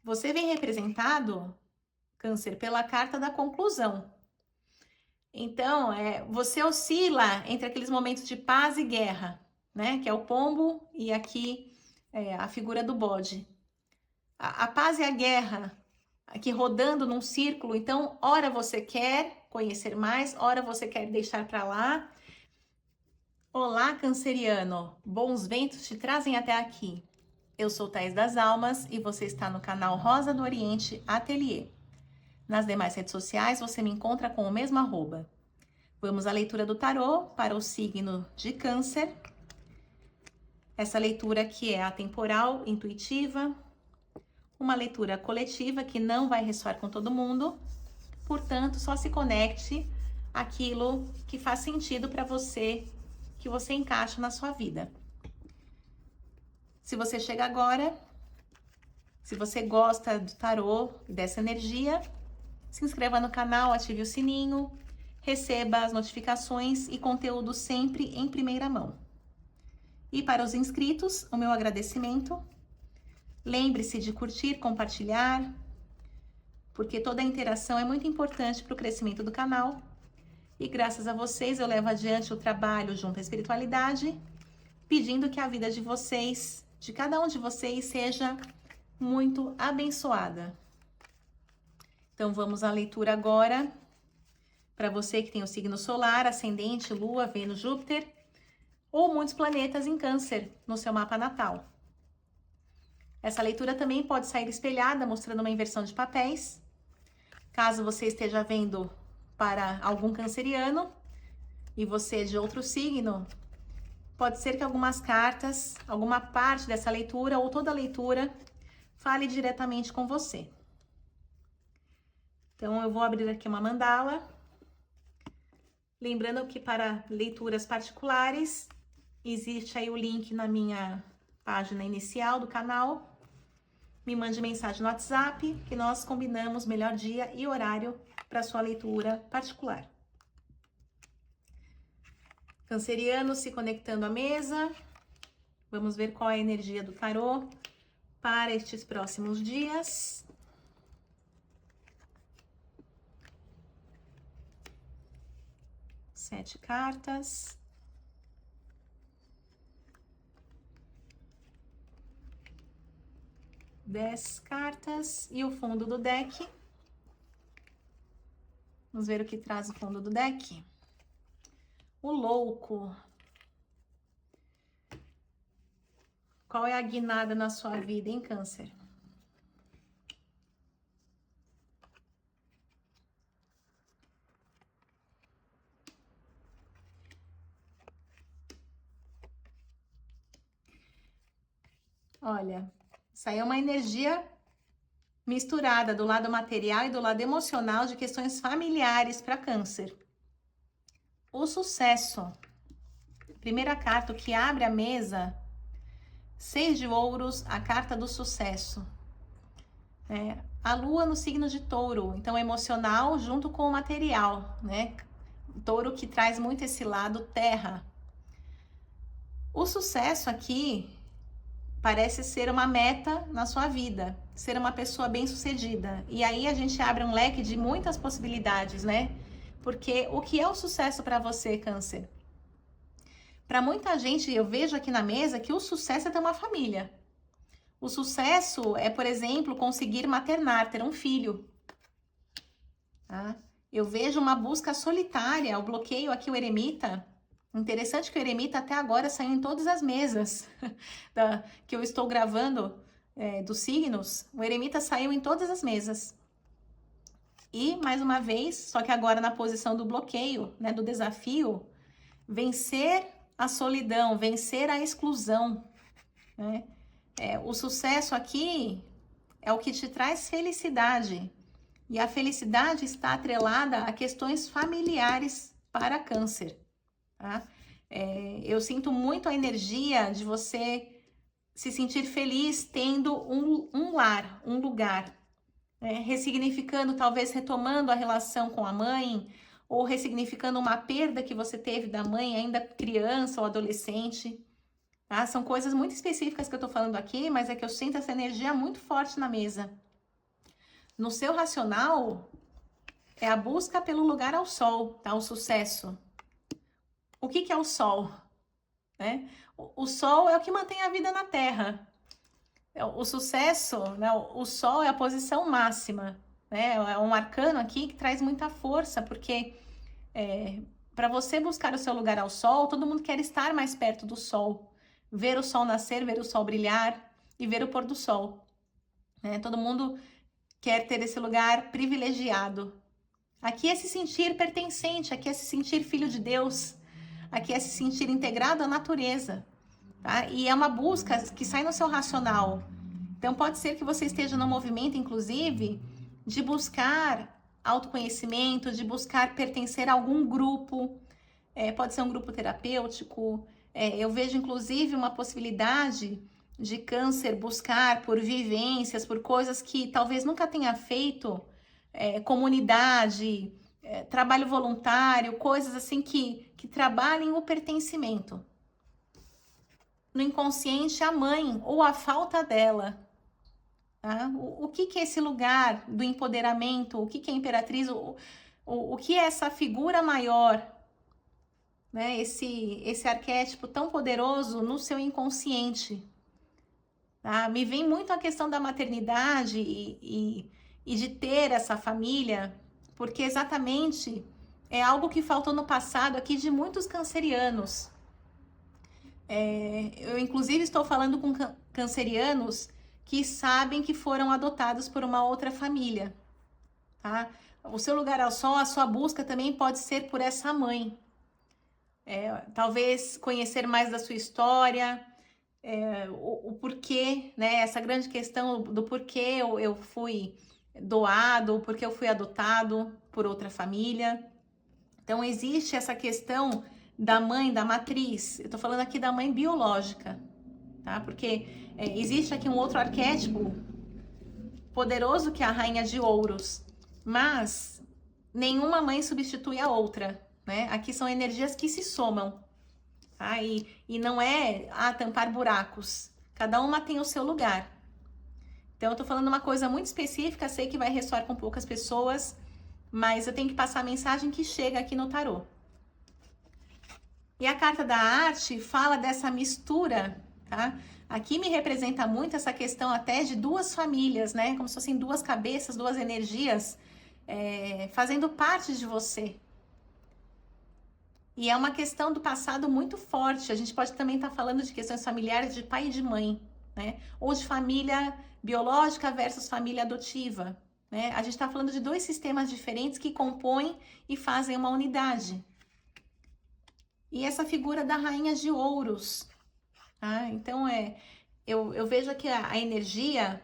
Você vem representado, Câncer, pela carta da conclusão. Então, você oscila entre aqueles momentos de paz e guerra, né? Que é o pombo e aqui a figura do bode. A paz e a guerra, aqui rodando num círculo. Então, ora você quer conhecer mais, ora você quer deixar para lá. Olá, canceriano! Bons ventos te trazem até aqui. Eu sou Thaís das Almas e você está no canal Rosa do Oriente Ateliê. Nas demais redes sociais você me encontra com o mesmo arroba. Vamos à leitura do tarô para o signo de Câncer. Essa leitura aqui é atemporal, intuitiva, uma leitura coletiva que não vai ressoar com todo mundo, portanto, só se conecte àquilo que faz sentido para você, que você encaixa na sua vida. Se você chega agora, se você gosta do tarô e dessa energia, se inscreva no canal, ative o sininho, receba as notificações e conteúdo sempre em primeira mão. E para os inscritos, o meu agradecimento. Lembre-se de curtir, compartilhar, porque toda a interação é muito importante para o crescimento do canal. E graças a vocês eu levo adiante o trabalho junto à espiritualidade, pedindo que a vida de vocês, de cada um de vocês, seja muito abençoada. Então vamos à leitura agora. Para você que tem o signo solar, ascendente, lua, Vênus, Júpiter, ou muitos planetas em Câncer no seu mapa natal. Essa leitura também pode sair espelhada, mostrando uma inversão de papéis. Caso você esteja vendo para algum canceriano e você é de outro signo, pode ser que algumas cartas, alguma parte dessa leitura ou toda a leitura fale diretamente com você. Então eu vou abrir aqui uma mandala. Lembrando que para leituras particulares, existe aí o link na minha página inicial do canal. Me mande mensagem no WhatsApp que nós combinamos melhor dia e horário para sua leitura particular. Canceriano se conectando à mesa. Vamos ver qual é a energia do tarô para estes próximos dias. Sete cartas. Dez cartas e o fundo do deck. Vamos ver o que traz o fundo do deck. O louco. Qual é a guinada na sua vida, em Câncer? Olha, isso aí é uma energia misturada do lado material e do lado emocional de questões familiares para Câncer. O sucesso. Primeira carta, o que abre a mesa. 6 de ouros, a carta do sucesso. A lua no signo de touro, então emocional junto com o material, né? Touro que traz muito esse lado terra. O sucesso aqui parece ser uma meta na sua vida, ser uma pessoa bem-sucedida. E aí a gente abre um leque de muitas possibilidades, né? Porque o que é o sucesso para você, Câncer? Para muita gente, eu vejo aqui na mesa que o sucesso é ter uma família. O sucesso é, por exemplo, conseguir maternar, ter um filho. Tá? Eu vejo uma busca solitária, o bloqueio aqui, o eremita. Interessante que o eremita até agora saiu em todas as mesas que eu estou gravando dos signos. O eremita saiu em todas as mesas. E, mais uma vez, só que agora na posição do bloqueio, né, do desafio, vencer a solidão, vencer a exclusão, né? O sucesso aqui é o que te traz felicidade. E a felicidade está atrelada a questões familiares para Câncer. Tá? Eu sinto muito a energia de você se sentir feliz tendo um lar, um lugar. Ressignificando, talvez retomando a relação com a mãe, ou ressignificando uma perda que você teve da mãe ainda criança ou adolescente. Tá? São coisas muito específicas que eu tô falando aqui, mas é que eu sinto essa energia muito forte na mesa. No seu racional, é a busca pelo lugar ao sol, tá? O sucesso. O que é o sol? Né? O sol é o que mantém a vida na Terra. O sucesso, né? O sol é a posição máxima, né? É um arcano aqui que traz muita força, porque para você buscar o seu lugar ao sol, todo mundo quer estar mais perto do sol, ver o sol nascer, ver o sol brilhar e ver o pôr do sol. Né? Todo mundo quer ter esse lugar privilegiado. Aqui é se sentir pertencente, aqui é se sentir filho de Deus, aqui é se sentir integrado à natureza. Tá? E é uma busca que sai no seu racional. Então pode ser que você esteja no movimento, inclusive, de buscar autoconhecimento, de buscar pertencer a algum grupo. Pode ser um grupo terapêutico. Eu vejo, inclusive, uma possibilidade de câncer buscar por vivências, por coisas que talvez nunca tenha feito, comunidade, trabalho voluntário, coisas assim que trabalhem o pertencimento. No inconsciente, a mãe ou a falta dela. Tá? O que é esse lugar do empoderamento? O que é a imperatriz? O que é essa figura maior? Né? Esse arquétipo tão poderoso no seu inconsciente. Tá? Me vem muito a questão da maternidade e de ter essa família, porque exatamente é algo que faltou no passado aqui de muitos cancerianos. Eu, inclusive, estou falando com cancerianos que sabem que foram adotados por uma outra família. Tá? O seu lugar ao sol, a sua busca também pode ser por essa mãe. Talvez conhecer mais da sua história, o porquê, né? Essa grande questão do porquê eu fui doado, porquê eu fui adotado por outra família. Então, existe essa questão da mãe, da matriz. Eu tô falando aqui da mãe biológica, tá? Porque existe aqui um outro arquétipo poderoso que é a rainha de ouros, mas nenhuma mãe substitui a outra, né? Aqui são energias que se somam, tá? E não é tampar buracos. Cada uma tem o seu lugar. Então, eu tô falando uma coisa muito específica, sei que vai ressoar com poucas pessoas, mas eu tenho que passar a mensagem que chega aqui no tarô. E a carta da arte fala dessa mistura, tá? Aqui me representa muito essa questão até de duas famílias, né? Como se fossem duas cabeças, duas energias fazendo parte de você. E é uma questão do passado muito forte. A gente pode também estar falando de questões familiares de pai e de mãe, né? Ou de família biológica versus família adotiva, né? A gente está falando de dois sistemas diferentes que compõem e fazem uma unidade. E essa figura da rainha de ouros, tá? Então, eu vejo aqui a energia,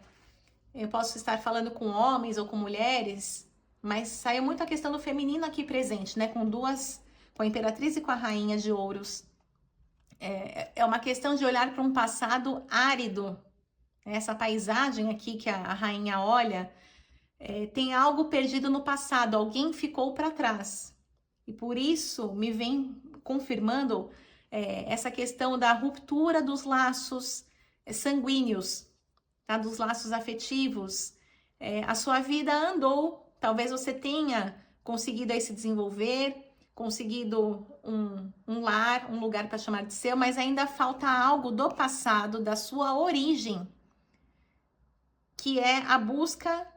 eu posso estar falando com homens ou com mulheres, mas saiu muito a questão do feminino aqui presente, né? Com a imperatriz e com a rainha de ouros. É uma questão de olhar para um passado árido. Essa paisagem aqui que a rainha olha, tem algo perdido no passado, alguém ficou para trás. E por isso me vem confirmando essa questão da ruptura dos laços sanguíneos, tá? Dos laços afetivos. A sua vida andou, talvez você tenha conseguido aí se desenvolver, conseguido um lar, um lugar para chamar de seu, mas ainda falta algo do passado, da sua origem, que é a busca,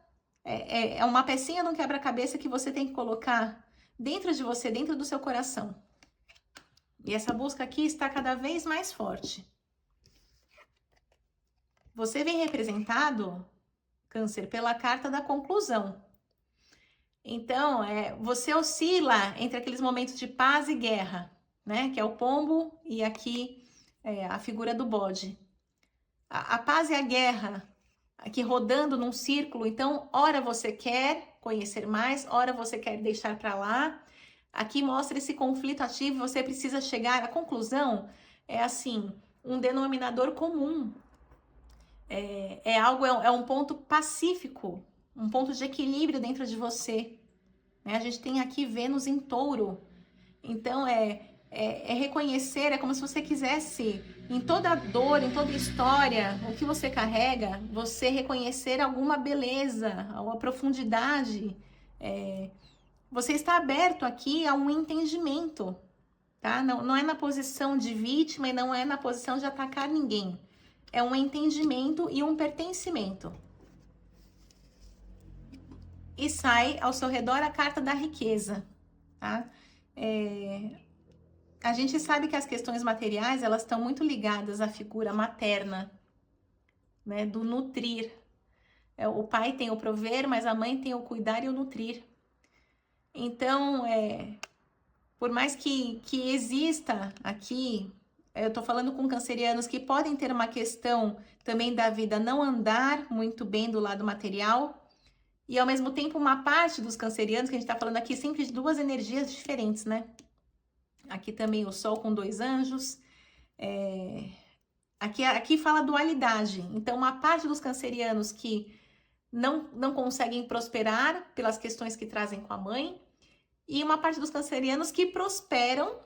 é uma pecinha no quebra-cabeça que você tem que colocar dentro de você, dentro do seu coração. E essa busca aqui está cada vez mais forte. Você vem representado, Câncer, pela carta da conclusão. Então, você oscila entre aqueles momentos de paz e guerra, né? Que é o pombo e aqui a figura do bode. A paz e a guerra, aqui rodando num círculo. Então, ora você quer conhecer mais, ora você quer deixar para lá. Aqui mostra esse conflito ativo, você precisa chegar. A conclusão é assim, um denominador comum. É um ponto pacífico, um ponto de equilíbrio dentro de você. A gente tem aqui Vênus em Touro. Então, reconhecer, é como se você quisesse em toda dor, em toda história, o que você carrega, você reconhecer alguma beleza, uma profundidade. Você está aberto aqui a um entendimento, tá? Não é na posição de vítima e não é na posição de atacar ninguém. É um entendimento e um pertencimento. E sai ao seu redor a carta da riqueza, tá? A gente sabe que as questões materiais, elas estão muito ligadas à figura materna, né? Do nutrir. O pai tem o prover, mas a mãe tem o cuidar e o nutrir. Então, por mais que exista aqui, eu tô falando com cancerianos que podem ter uma questão também da vida não andar muito bem do lado material, e ao mesmo tempo uma parte dos cancerianos, que a gente tá falando aqui sempre de duas energias diferentes, né? Aqui também o Sol com 2 anjos, aqui fala dualidade, então uma parte dos cancerianos que não conseguem prosperar pelas questões que trazem com a mãe, e uma parte dos cancerianos que prosperam,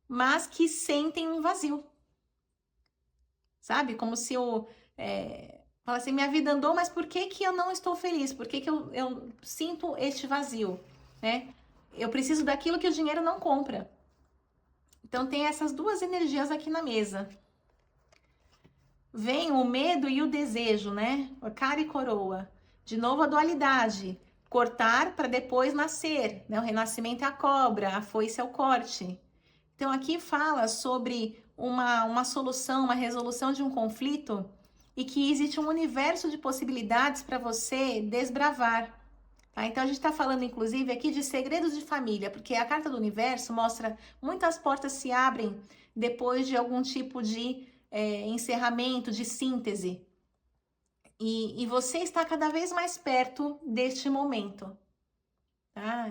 mas que sentem um vazio. Sabe? Como se eu fala assim, minha vida andou, mas por que eu não estou feliz? Por que eu sinto este vazio? Né? Eu preciso daquilo que o dinheiro não compra. Então tem essas duas energias aqui na mesa. Vem o medo e o desejo, né? Cara e coroa. De novo a dualidade. Cortar para depois nascer, né? O renascimento é a cobra, a foice é o corte. Então aqui fala sobre uma solução, uma resolução de um conflito e que existe um universo de possibilidades para você desbravar. Tá? Então a gente está falando inclusive aqui de segredos de família, porque a carta do universo mostra muitas portas se abrem depois de algum tipo de encerramento, de síntese. E você está cada vez mais perto deste momento. Tá?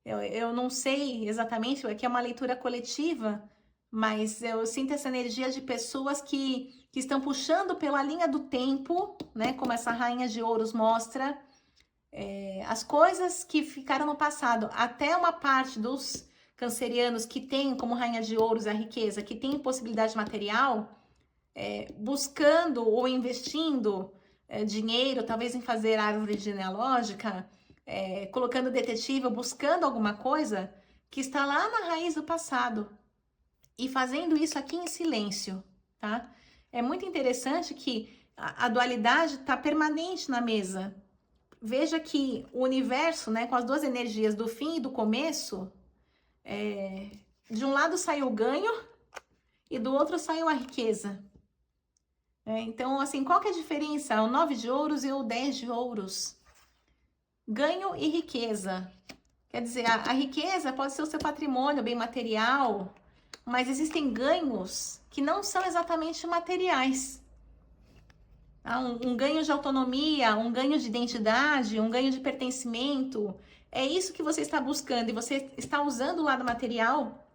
Eu não sei exatamente, aqui é uma leitura coletiva, mas eu sinto essa energia de pessoas que estão puxando pela linha do tempo, né? Como essa rainha de ouros mostra, as coisas que ficaram no passado. Até uma parte dos cancerianos que tem como rainha de ouros a riqueza, que tem possibilidade material, buscando ou investindo dinheiro, talvez em fazer árvore genealógica, colocando detetive, buscando alguma coisa que está lá na raiz do passado e fazendo isso aqui em silêncio, tá? É muito interessante que a dualidade está permanente na mesa. Veja que o universo, né, com as duas energias do fim e do começo, de um lado saiu o ganho e do outro saiu a riqueza. Então, assim, qual que é a diferença? O 9 de ouros e o 10 de ouros. Ganho e riqueza. Quer dizer, a riqueza pode ser o seu patrimônio, bem material, mas existem ganhos que não são exatamente materiais. Um ganho de autonomia, um ganho de identidade, um ganho de pertencimento. É isso que você está buscando e você está usando o lado material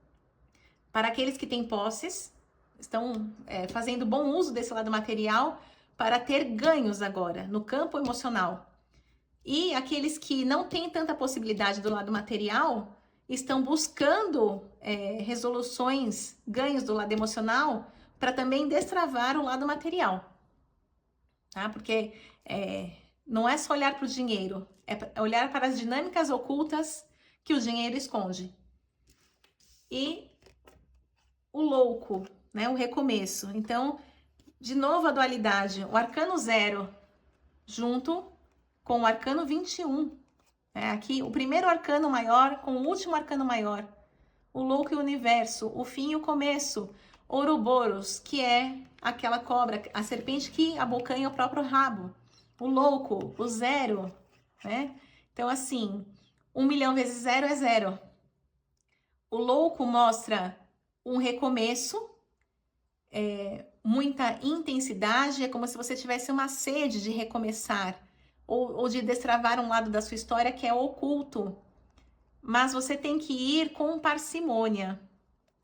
para aqueles que têm posses, estão fazendo bom uso desse lado material para ter ganhos agora no campo emocional. E aqueles que não têm tanta possibilidade do lado material estão buscando resoluções, ganhos do lado emocional para também destravar o lado material. Tá? Porque não é só olhar para o dinheiro, é olhar para as dinâmicas ocultas que o dinheiro esconde. E o louco, né? O recomeço. Então, de novo a dualidade, o arcano 0 junto com o arcano 21. Aqui, o primeiro arcano maior com o último arcano maior. O louco e o universo, o fim e o começo. Ouroboros, que é aquela cobra, a serpente que abocanha o próprio rabo. O louco, o 0, né? Então, assim, 1 milhão vezes 0 é 0. O louco mostra um recomeço, muita intensidade, é como se você tivesse uma sede de recomeçar, ou de destravar um lado da sua história que é oculto. Mas você tem que ir com parcimônia,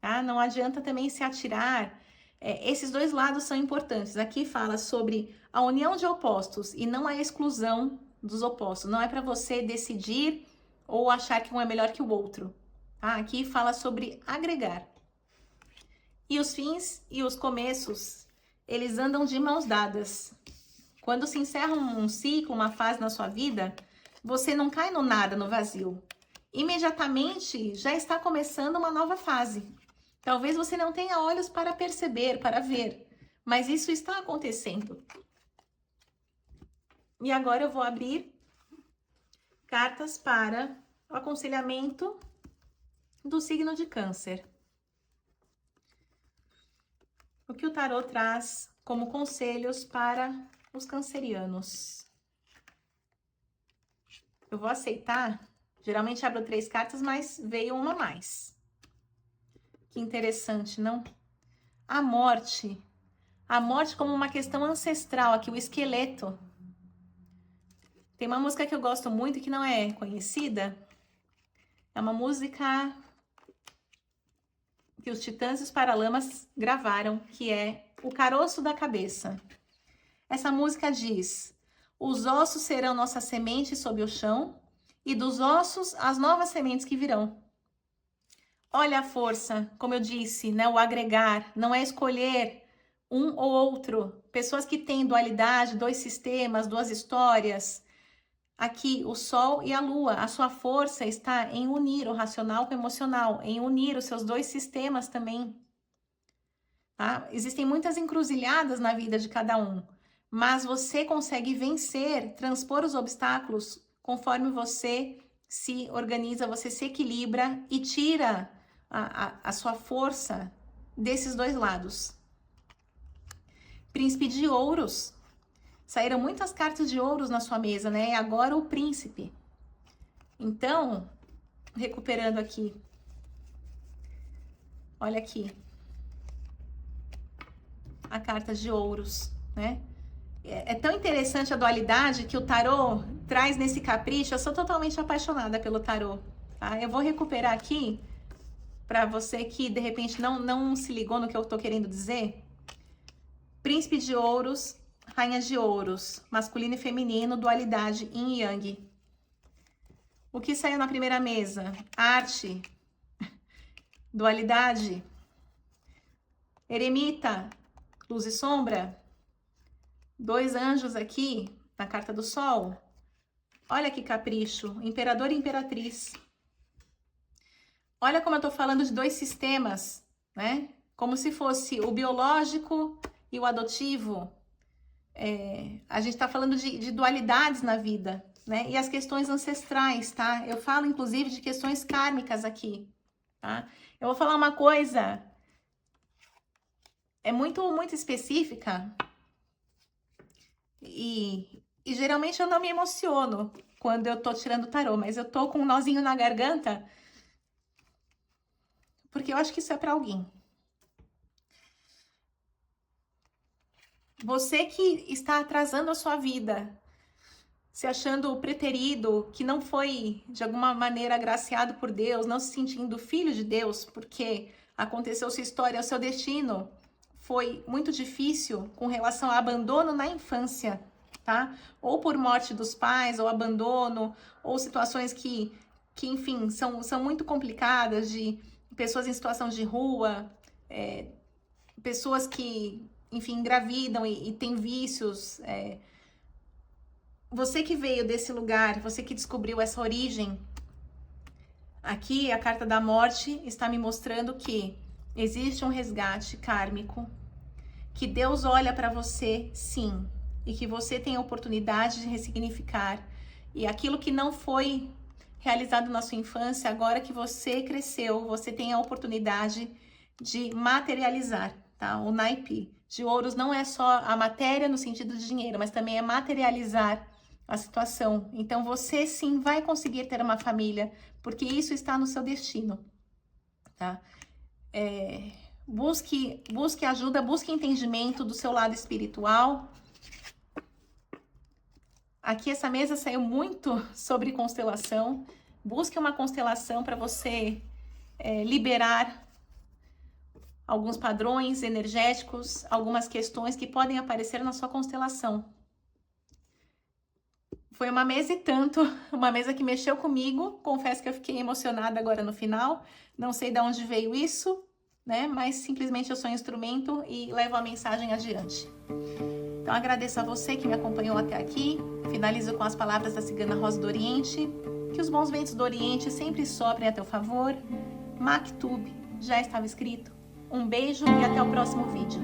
tá? Não adianta também se atirar. Esses dois lados são importantes. Aqui fala sobre a união de opostos e não a exclusão dos opostos. Não é para você decidir ou achar que um é melhor que o outro. Tá? Aqui fala sobre agregar. E os fins e os começos, eles andam de mãos dadas. Quando se encerra um ciclo, uma fase na sua vida, você não cai no nada, no vazio. Imediatamente já está começando uma nova fase. Talvez você não tenha olhos para perceber, para ver, mas isso está acontecendo. E agora eu vou abrir cartas para o aconselhamento do signo de Câncer. O que o tarô traz como conselhos para os cancerianos? Eu vou aceitar. Geralmente abro 3 cartas, mas veio uma a mais. Que interessante, não? A morte. A morte como uma questão ancestral, aqui o esqueleto. Tem uma música que eu gosto muito que não é conhecida. É uma música que os Titãs e os Paralamas gravaram, que é O Caroço da Cabeça. Essa música diz: os ossos serão nossa semente sob o chão, e dos ossos as novas sementes que virão. Olha a força, como eu disse, né? O agregar, não é escolher um ou outro. Pessoas que têm dualidade, 2 sistemas, 2 histórias. Aqui, o Sol e a Lua, a sua força está em unir o racional com o emocional, em unir os seus 2 sistemas também. Tá? Existem muitas encruzilhadas na vida de cada um, mas você consegue vencer, transpor os obstáculos conforme você se organiza, você se equilibra e tira a sua força desses 2 lados. Príncipe de Ouros. Saíram muitas cartas de ouros na sua mesa, né? E agora o príncipe. Então, recuperando aqui. Olha aqui. A carta de ouros, né? É tão interessante a dualidade que o tarô traz nesse capricho. Eu sou totalmente apaixonada pelo tarô, tá? Eu vou recuperar aqui para você que de repente não se ligou no que eu tô querendo dizer. Príncipe de Ouros, Rainha de Ouros, masculino e feminino, dualidade, yin e yang. O que saiu na primeira mesa? Arte, dualidade, eremita, luz e sombra. 2 anjos aqui na carta do Sol. Olha que capricho, imperador e imperatriz. Olha como eu tô falando de 2 sistemas, né? Como se fosse o biológico e o adotivo. A gente tá falando de dualidades na vida, né? E as questões ancestrais, tá? Eu falo, inclusive, de questões kármicas aqui, tá? Eu vou falar uma coisa, é muito específica, e geralmente eu não me emociono quando eu tô tirando tarô, mas eu tô com um nozinho na garganta, porque eu acho que isso é para alguém. Você que está atrasando a sua vida, se achando preterido, que não foi de alguma maneira agraciado por Deus, não se sentindo filho de Deus, porque aconteceu sua história, o seu destino foi muito difícil com relação ao abandono na infância, tá? Ou por morte dos pais, ou abandono, ou situações que enfim, são muito complicadas, de pessoas em situação de rua, pessoas que, enfim, engravidam e têm vícios. Você que veio desse lugar, você que descobriu essa origem, aqui a carta da morte está me mostrando que existe um resgate kármico, que Deus olha para você, sim, e que você tem a oportunidade de ressignificar. E aquilo que não foi realizado na sua infância, agora que você cresceu, você tem a oportunidade de materializar, tá? O naipe de ouros não é só a matéria no sentido de dinheiro, mas também é materializar a situação. Então você sim vai conseguir ter uma família, porque isso está no seu destino, tá? Busque ajuda, busque entendimento do seu lado espiritual. Aqui essa mesa saiu muito sobre constelação. Busque uma constelação para você liberar alguns padrões energéticos, algumas questões que podem aparecer na sua constelação. Foi uma mesa e tanto, uma mesa que mexeu comigo. Confesso que eu fiquei emocionada agora no final. Não sei de onde veio isso, né? Mas simplesmente eu sou um instrumento e levo a mensagem adiante. Então agradeço a você que me acompanhou até aqui. Finalizo com as palavras da cigana Rosa do Oriente. Que os bons ventos do Oriente sempre soprem a teu favor. Maktub, já estava escrito. Um beijo e até o próximo vídeo.